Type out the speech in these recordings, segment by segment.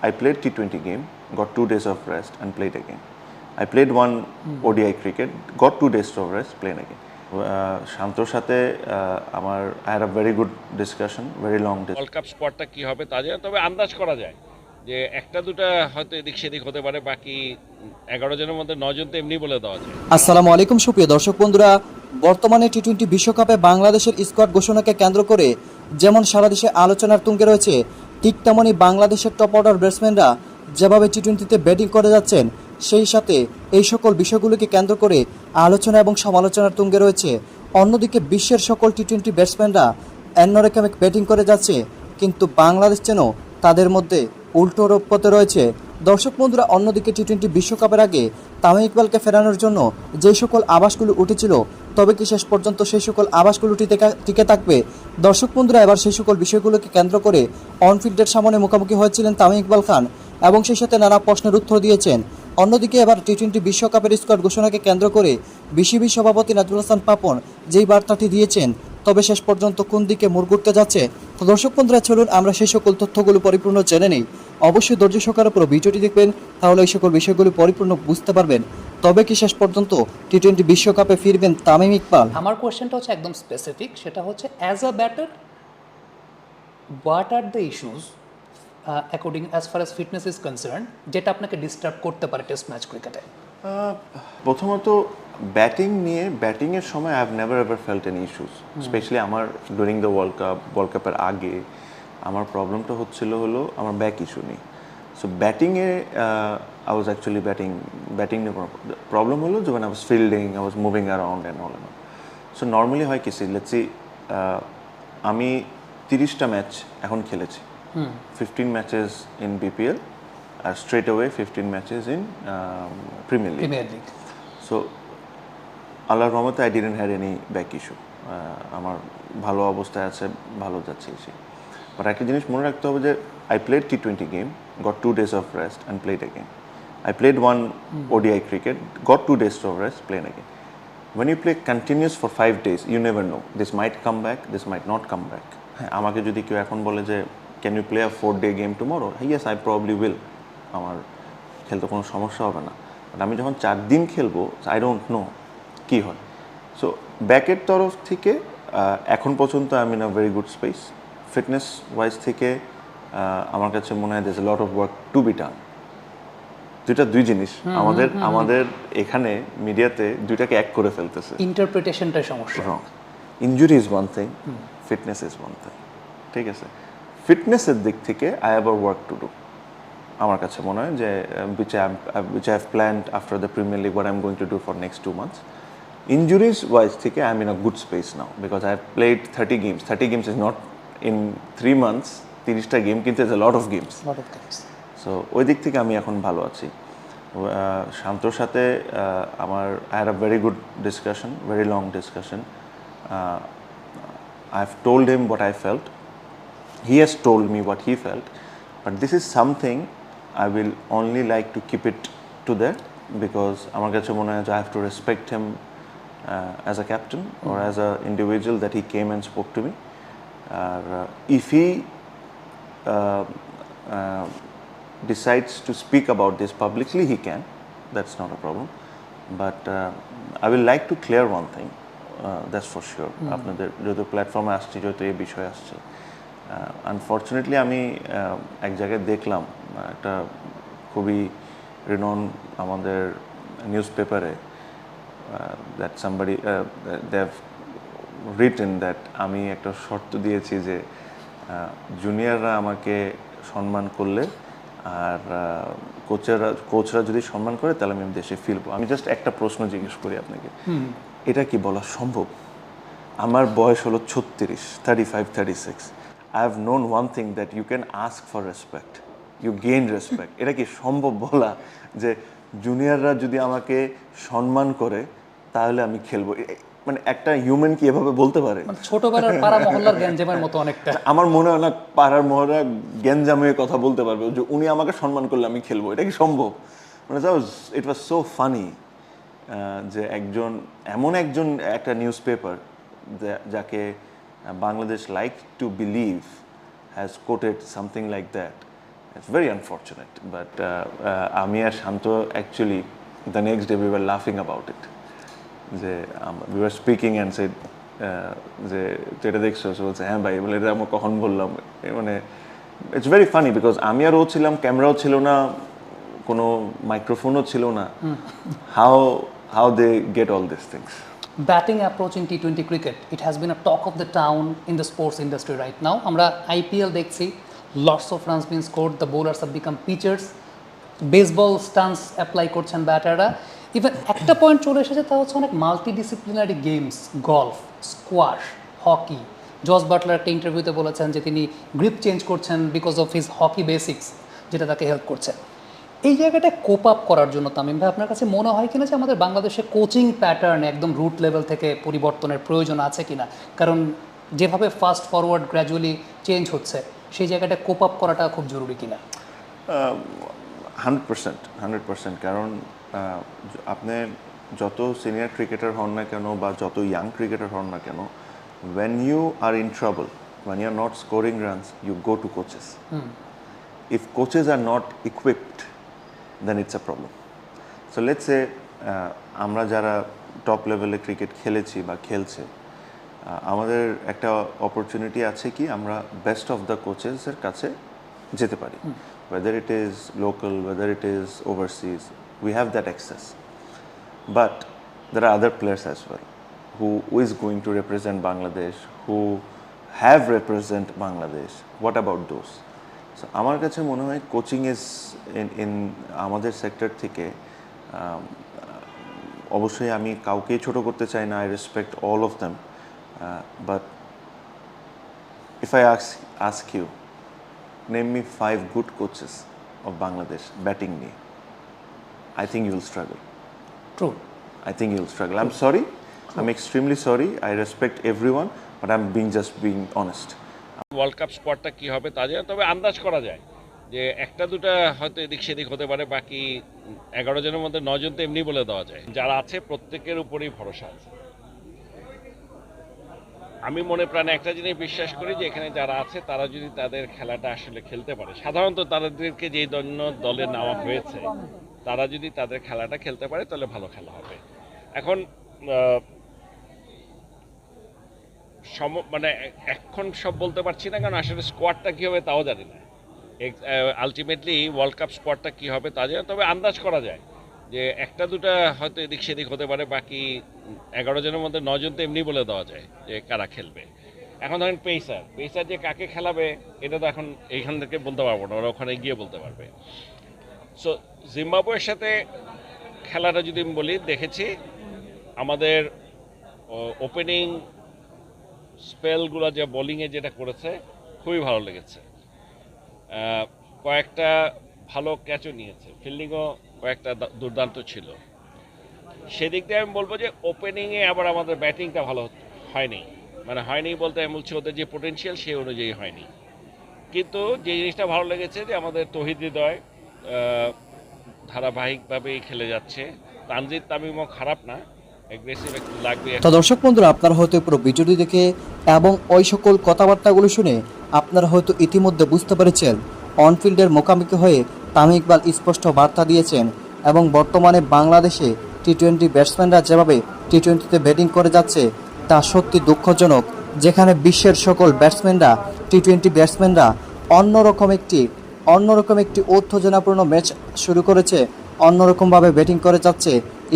I played T20 game, got 2 days of rest and played again. I played one ODI cricket, got 2 days of rest, played again. শান্তর সাথে আমার I had a very good discussion, very long discussion. World cup স্কোয়াডটা কি হবে তা জানি, তবে আন্দাজ করা যায় যে একটা দুটা হয়তো এদিক সেদিক হতে পারে, বাকি 11 জনের মধ্যে 9 জন তো এমনি বলে দেওয়া যায়। আসসালামু আলাইকুম সুপ্রিয় দর্শক বন্ধুরা, বর্তমানে টি-20 বিশ্বকাপে বাংলাদেশের স্কোয়াড ঘোষণাকে কেন্দ্র করে যেমন সারা দেশে আলোচনার তুঙ্গে রয়েছে, ঠিক তেমনই বাংলাদেশের টপ অর্ডার ব্যাটসম্যানরা যেভাবে টি-20তে ব্যাটিং করে যাচ্ছেন, সেই সাথে এই সকল বিষয়গুলোকে কেন্দ্র করে আলোচনা এবং সমালোচনার তুঙ্গে রয়েছে। অন্যদিকে বিশ্বের সকল টি-20 ব্যাটসম্যানরা অন্যরকম ব্যাটিং করে যাচ্ছে, কিন্তু বাংলাদেশ যেন তাদের মধ্যে উল্টো পথে রয়েছে। দর্শক বন্ধুরা, অন্যদিকে টি-20 বিশ্বকাপের আগে তামিম ইকবালকে ফেরানোর জন্য যে সকল আভাসগুলো উঠেছিল, তবে কি শেষ পর্যন্ত সেই সকল আভাসগুলো টিকে থাকবে? দর্শক বন্ধুরা, এবার সেই সকল বিষয়গুলোকে কেন্দ্র করে অনফিল্ডের সামনে মুখোমুখি হয়েছিলেন তামিম ইকবাল খান এবং সেই সাথে নানা প্রশ্নের উত্তর দিয়েছেন। অন্যদিকে এবার টি-20 বিশ্বকাপের স্কোয়াড ঘোষণাকে কেন্দ্র করে বিসিবি সভাপতি নাজমুল হাসান পাপন যেই বার্তাটি দিয়েছেন, তবে শেষ পর্যন্ত কোন দিকে মোড় ঘুরতে যাচ্ছে? তো দর্শক বন্ধুরা, চলুন আমরা সেই সকল তথ্যগুলো পরিপূর্ণ জেনে নিই। অবশ্যই ধৈর্য সহকারে পুরো ভিডিওটি দেখবেন, তাহলে এই সকল বিষয়গুলো পরিপূর্ণ বুঝতে পারবেন। তবে কি শেষ পর্যন্ত টি-20 বিশ্বকাপে ফিরবেন তামিম ইকবাল? আমার কোয়েশ্চেনটা হচ্ছে একদম স্পেসিফিক, সেটা হচ্ছে as a batter what are the issues according as far as fitness is concern, যেটা আপনাকে ডিস্টার্ব করতে পারে টেস্ট ম্যাচ ক্রিকেটে? প্রথমত ব্যাটিংয়ের সময় I have never ever felt any issues, specially আমার ডিউরিং দ্য ওয়ার্ল্ড কাপের আগে আমার প্রবলেমটা হলো আমার ব্যাক ইস্যু নেই। সো ব্যাটিংয়ে আই ওয়াজ অ্যাকচুয়ালি ব্যাটিং নিয়ে কোনো প্রবলেম হলো যে when I was fielding, I was moving around and all that. So normally হয় কি, লেটস সি আমি 30টা ম্যাচ এখন খেলেছি, 15 ম্যাচেস ইন বিপিএল আর straight away 15 matches in Premier League. So আল্লাহর রহমতে I didn't had any back issue, আমার ভালো অবস্থায় আছে, ভালো যাচ্ছে এসে। বাট একটা জিনিস মনে রাখতে হবে যে I played T20 game, goat 2 days of rest and played again. I played one ODI cricket, got 2 days of rest, played again. When you play continuous for 5 days, you never know. This might come back, this might not come back. আমাকে যদি কেউ এখন বলে যে can you play a 4-day game tomorrow, yes I probably will, আমার খেলতে কোনো সমস্যা হবে না। বাট আমি যখন 4 দিন খেলবো, আই ডোন্ট নো কী হয়। সো ব্যাকের তরফ থেকে এখন পর্যন্ত I am in a very good space. Fitness wise থেকে আমার কাছে মনে হয় there is a lot of work to be done. দুই জিনিস আমাদের এখানে মিডিয়াতে দুইটাকে এক করে ফেলতেছে, ইন্টারপ্রিটেশনটাই সমস্যা। Wrong. Injury is one thing, fitness is one thing. ঠিক আছে, ফিটনেসের দিক থেকে I have a work to do. আমার কাছে মনে হয় যে which I have planned after the Premier League, what I'm going to do for next 2 months. Injuries wise থেকে I'm in a good space now because I have played 30 games. 30 games is not in 3 months. 30টা game কিন্তু is a lot of games. So ওই দিক থেকে আমি এখন ভালো আছি। শান্তর সাথে আমার I had a very good discussion, very long discussion. I have told him what I felt. He has told me what he felt. But this is something I will only like to keep it to that because আমার কাছে মনে হয় যে I have to respect him as a captain or as an individual that he came and spoke to me. If he decides to speak about this publicly, he can. That's not a problem. But I will like to clear one thing. That's for sure. আপনাদের যেহেতু প্ল্যাটফর্মে আসছে, যেহেতু এই বিষয় আসছে, unfortunately আমি এক জায়গায় দেখলাম একটা খুবই রিনোন আমাদের নিউজ পেপারে that somebody they have written that আমি একটা শর্ত দিয়েছি যে জুনিয়ররা আমাকে সম্মান করলে আর কোচরা যদি সম্মান করে তাহলে আমি দেশে ফিরবো। আমি জাস্ট একটা প্রশ্ন জিজ্ঞেস করি আপনাকে, এটা কি বলা সম্ভব? আমার বয়স হলো 35-36. I have known one thing, that you can ask for respect, you gain respect. এটা কি সম্ভব বলা যে জুনিয়ররা যদি আমাকে সম্মান করে তাহলে আমি খেলবো? মানে একটা হিউম্যান কি এভাবে বলতে পারে? ছোটবেলার পাড়া মহল্লার গ্যাঞ্জামের মতো অনেকটা। আমার মনে হয় না পাড়ার মহল্লা গ্যাঞ্জামে কথা বলতে পারবে যে উনি আমাকে সম্মান করলে আমি খেলবো। এটা কি সম্ভব? মানে ইট ওয়াজ সো ফানি যে এমন একজন একটা নিউজ পেপার যাকে Bangladesh like to believe has quoted something like that, It's very unfortunate, but আমি আর শান্ত actually the next day we were laughing about it. যে we were speaking and said যে তুই এটা দেখছো, সে বলছে হ্যাঁ ভাই, বলে এটা আমি কখন বললাম, মানে ইটস ভেরি ফানি বিকজ আমি আর ও ছিলাম, ক্যামেরাও ছিল না, কোনো মাইক্রোফোনও ছিল না, how they get all these things. Batting approach in T20 cricket, it has been a talk of the town in the sports industry right now. আমরা IPL দেখছি, lots of runs being scored, the bowlers have become pitchers, baseball stance apply করছেন ব্যাটাররা, even একটা point চলে এসেছে, তা হচ্ছে অনেক multidisciplinary games, golf, squash, hockey. Jos Buttler একটা ইন্টারভিউতে বলেছেন যে তিনি গ্রিপ চেঞ্জ করছেন because of his hockey basics, যেটা তাকে হেল্প করছে। এই জায়গাটা কোপ আপ করার জন্য তামিম ভাই আপনার কাছে মনে হয় কিনা যে আমাদের বাংলাদেশে কোচিং প্যাটার্ন একদম রুট লেভেল থেকে পরিবর্তনের প্রয়োজন আছে কিনা? কারণ যেভাবে ফাস্ট ফরওয়ার্ড গ্র্যাজুয়ালি চেঞ্জ হচ্ছে, সেই জায়গাটা কোপ আপ করাটা খুব জরুরি কিনা? 100%, কারণ আপনি যত সিনিয়র ক্রিকেটার হন না কেন বা যত ইয়াং ক্রিকেটার হন না কেন, when you are in trouble, when you are not scoring runs, you go to coaches. If coaches are not equipped, then it's a problem. So let's say আমরা যারা টপ লেভেলে ক্রিকেট খেলেছি বা খেলছে, আমাদের একটা অপরচুনিটি আছে কি আমরা বেস্ট অফ দ্য কোচেসের কাছে যেতে পারি, whether it is local, whether it is overseas, we have that access. But there are other players as well who is going to represent Bangladesh, who have represent Bangladesh. What about those? So আমার কাছে মনে হয় coaching is in আমাদের sector থেকে, অবশ্যই আমি কাউকেই ছোট করতে চাই না, I respect all of them, but if I ask you, name me 5 good coaches of Bangladesh batting নিয়ে, I think you will struggle. True. I think you will struggle. I'm sorry. I'm extremely sorry. I respect everyone, but I'm being honest. World cup স্কোয়াডটা কি হবে তা জানি না, তবে আন্দাজ করা যায় যে একটা দুটা হয়তো এদিক সেদিক হতে পারে, বাকি 11 জনের মধ্যে 9 জন তো এমনি বলে দেওয়া যায়। যারা আছে প্রত্যেকের উপরেই ভরসা আছে। আমি মনে প্রাণে একটা জিনিস বিশ্বাস করি যে এখানে যারা আছে তারা যদি তাদের খেলাটা আসলে খেলতে পারে, সাধারণত তাদেরকে যেই দলে নেওয়া হয়েছে তারা যদি তাদের খেলাটা খেলতে পারে তাহলে ভালো খেলা হবে। এখন মানে এখন সব বলতে পারছি না, কারণ আসলে স্কোয়াডটা কী হবে তাও জানি না। আলটিমেটলি ওয়ার্ল্ড কাপ স্কোয়াডটা কী হবে তা জানি না, তবে আন্দাজ করা যায় যে একটা দুটা হয়তো এদিক সেদিক হতে পারে, বাকি 11 জনের মধ্যে 9 জন তো এমনি বলে দেওয়া যায় যে কারা খেলবে। এখন ধরেন পেসার যে কাকে খেলাবে এটা তো এখন এইখান থেকে বলতে পারবো না, ওরা ওখানে গিয়ে বলতে পারবে। সো জিম্বাবুয়ের সাথে খেলাটা যদি আমি বলি, দেখেছি আমাদের ওপেনিং স্পেলগুলো যে বোলিংয়ে যেটা করেছে খুবই ভালো লেগেছে, কয়েকটা ভালো ক্যাচও নিয়েছে, ফিল্ডিংও কয়েকটা দুর্দান্ত ছিল। সেদিক দিয়ে আমি বলবো যে ওপেনিংয়ে আবার আমাদের ব্যাটিংটা ভালো হয়নি, মানে হয়নি বলতে আমি বলছি ওদের যে পোটেনশিয়াল সেই অনুযায়ী হয়নি। কিন্তু যে জিনিসটা ভালো লেগেছে যে আমাদের তৌহিদ হৃদয় ধারাবাহিকভাবেই খেলে যাচ্ছে, তানজিদ তামিমও খারাপ না, অ্যাগ্রেসিভ একটু লাগবে। তো দর্শক বন্ধুরা, আপনারা হয়তো পুরো ভিডিওটি দেখে এবং ওই সকল কথাবার্তাগুলো শুনে আপনারা হয়তো ইতিমধ্যে বুঝতে পেরেছেন অনফিল্ডের মুখোমুখি হয়ে তামিম ইকবাল স্পষ্ট বার্তা দিয়েছেন, এবং বর্তমানে বাংলাদেশে টি-20 ব্যাটসম্যানরা যেভাবে টি-20তে ব্যাটিং করে যাচ্ছে তা সত্যি দুঃখজনক। যেখানে বিশ্বের সকল ব্যাটসম্যানরা টি-20 ব্যাটসম্যানরা অন্যরকম একটি উত্তেজনাপূর্ণ ম্যাচ শুরু করেছে, অন্যরকমভাবে ব্যাটিং করে যাচ্ছে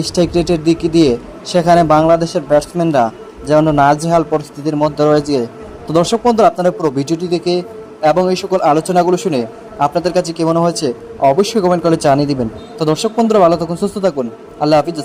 স্ট্রাইক রেটের দিক দিয়ে, সেখানে বাংলাদেশের ব্যাটসম্যানরা যেন নাজেহাল পরিস্থিতির মধ্যে রয়েছে। তো দর্শক বন্ধুরা, আপনারা পুরো ভিডিওটি দেখে এবং এই সকল আলোচনাগুলো শুনে আপনাদের কাছে কেমন হয়েছে অবশ্যই কমেন্ট করে জানিয়ে দিবেন। তো দর্শক বন্ধুরা, ভালো থাকুন, সুস্থ থাকুন, আল্লাহ হাফিজ।